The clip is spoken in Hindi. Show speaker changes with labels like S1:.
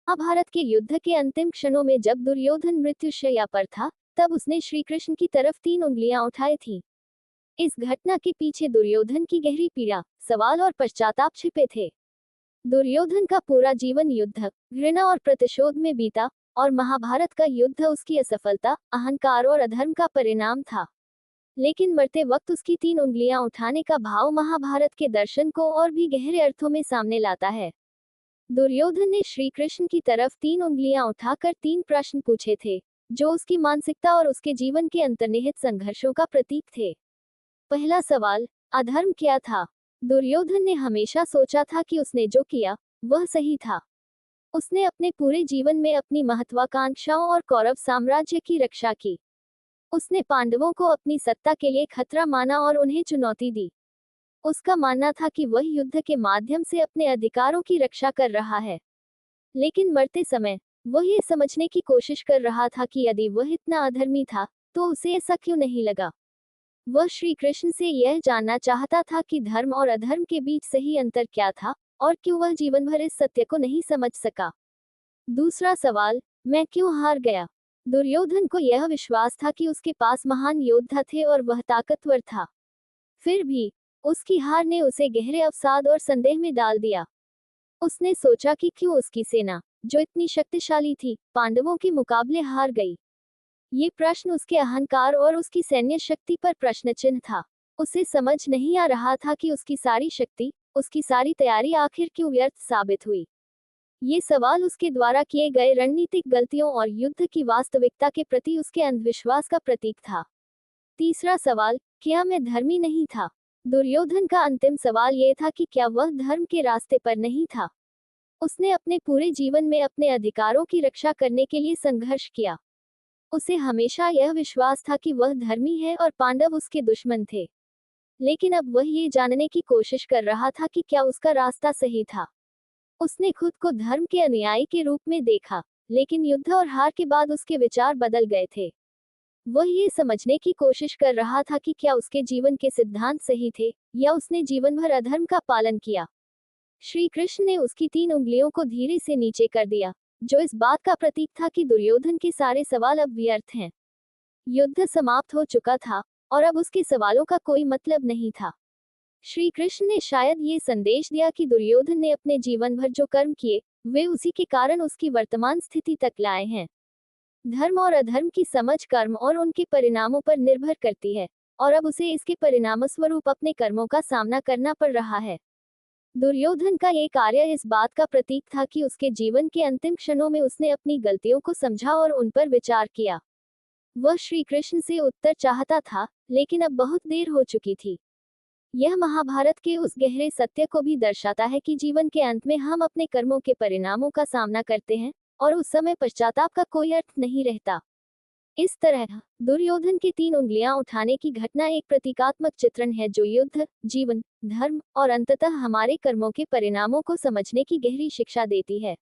S1: महाभारत के युद्ध के अंतिम क्षणों में जब दुर्योधन मृत्युशैया पर था, तब उसने श्री कृष्ण की तरफ 3 उंगलियां उठाई थी। इस घटना के पीछे दुर्योधन की गहरी पीड़ा, सवाल और पश्चाताप छिपे थे। दुर्योधन का पूरा जीवन युद्ध, घृणा और प्रतिशोध में बीता, और महाभारत का युद्ध उसकी असफलता, अहंकार और अधर्म का परिणाम था। लेकिन मरते वक्त उसकी 3 उंगलियां उठाने का भाव महाभारत के दर्शन को और भी गहरे अर्थों में सामने लाता है। दुर्योधन ने श्री कृष्ण की तरफ 3 उंगलियां उठाकर 3 प्रश्न पूछे थे, जो उसकी मानसिकता और उसके जीवन के अंतर्निहित संघर्षों का प्रतीक थे। पहला सवाल, अधर्म क्या था? दुर्योधन ने हमेशा सोचा था कि उसने जो किया, वह सही था। उसने अपने पूरे जीवन में अपनी महत्वाकांक्षाओं और कौरव साम्राज्य की रक्षा की। उसने पांडवों को अपनी सत्ता के लिए खतरा माना और उन्हें चुनौती दी। उसका मानना था कि वह युद्ध के माध्यम से अपने अधिकारों की रक्षा कर रहा है। लेकिन मरते समय वह ये समझने की कोशिश कर रहा था कि यदि वह इतना अधर्मी था, तो उसे ऐसा क्यों नहीं लगा। वह श्री कृष्ण से यह जानना चाहता था कि धर्म और अधर्म के बीच सही अंतर क्या था, और क्यों वह जीवन भर इस सत्य को नहीं समझ सका। दूसरा सवाल, मैं क्यों हार गया? दुर्योधन को यह विश्वास था कि उसके पास महान योद्धा थे और वह ताकतवर था। फिर भी उसकी हार ने उसे गहरे अवसाद और संदेह में डाल दिया। उसने सोचा कि क्यों उसकी सेना, जो इतनी शक्तिशाली थी, पांडवों के मुकाबले हार गई। ये प्रश्न उसके अहंकार और उसकी सैन्य शक्ति पर प्रश्न चिन्ह था। उसे समझ नहीं आ रहा था कि उसकी सारी शक्ति, उसकी सारी तैयारी आखिर क्यों व्यर्थ साबित हुई। ये सवाल उसके द्वारा किए गए रणनीतिक गलतियों और युद्ध की वास्तविकता के प्रति उसके अंधविश्वास का प्रतीक था। तीसरा सवाल, क्या मैं धर्मी नहीं था? दुर्योधन का अंतिम सवाल यह था कि क्या वह धर्म के रास्ते पर नहीं था। उसने अपने पूरे जीवन में अपने अधिकारों की रक्षा करने के लिए संघर्ष किया। उसे हमेशा यह विश्वास था कि वह धर्मी है और पांडव उसके दुश्मन थे। लेकिन अब वह ये जानने की कोशिश कर रहा था कि क्या उसका रास्ता सही था। उसने खुद को धर्म के अनुयायी के रूप में देखा, लेकिन युद्ध और हार के बाद उसके विचार बदल गए थे। वह ये समझने की कोशिश कर रहा था कि क्या उसके जीवन के सिद्धांत सही थे, या उसने जीवन भर अधर्म का पालन किया। श्री कृष्ण ने उसकी 3 उंगलियों को धीरे से नीचे कर दिया, जो इस बात का प्रतीक था कि दुर्योधन के सारे सवाल अब व्यर्थ हैं। युद्ध समाप्त हो चुका था, और अब उसके सवालों का कोई मतलब नहीं था। श्री कृष्ण ने शायद ये संदेश दिया कि दुर्योधन ने अपने जीवन भर जो कर्म किए, वे उसी के कारण उसकी वर्तमान स्थिति तक लाए हैं। धर्म और अधर्म की समझ कर्म और उनके परिणामों पर निर्भर करती है, और अब उसे इसके परिणामस्वरूप अपने कर्मों का सामना करना पड़ रहा है। दुर्योधन का ये कार्य इस बात का प्रतीक था कि उसके जीवन के अंतिम क्षणों में उसने अपनी गलतियों को समझा और उन पर विचार किया। वह श्री कृष्ण से उत्तर चाहता था, लेकिन अब बहुत देर हो चुकी थी। यह महाभारत के उस गहरे सत्य को भी दर्शाता है कि जीवन के अंत में हम अपने कर्मों के परिणामों का सामना करते हैं, और उस समय पश्चाताप का कोई अर्थ नहीं रहता। इस तरह दुर्योधन की 3 उंगलियां उठाने की घटना एक प्रतीकात्मक चित्रण है जो युद्ध, जीवन, धर्म और अंततः हमारे कर्मों के परिणामों को समझने की गहरी शिक्षा देती है।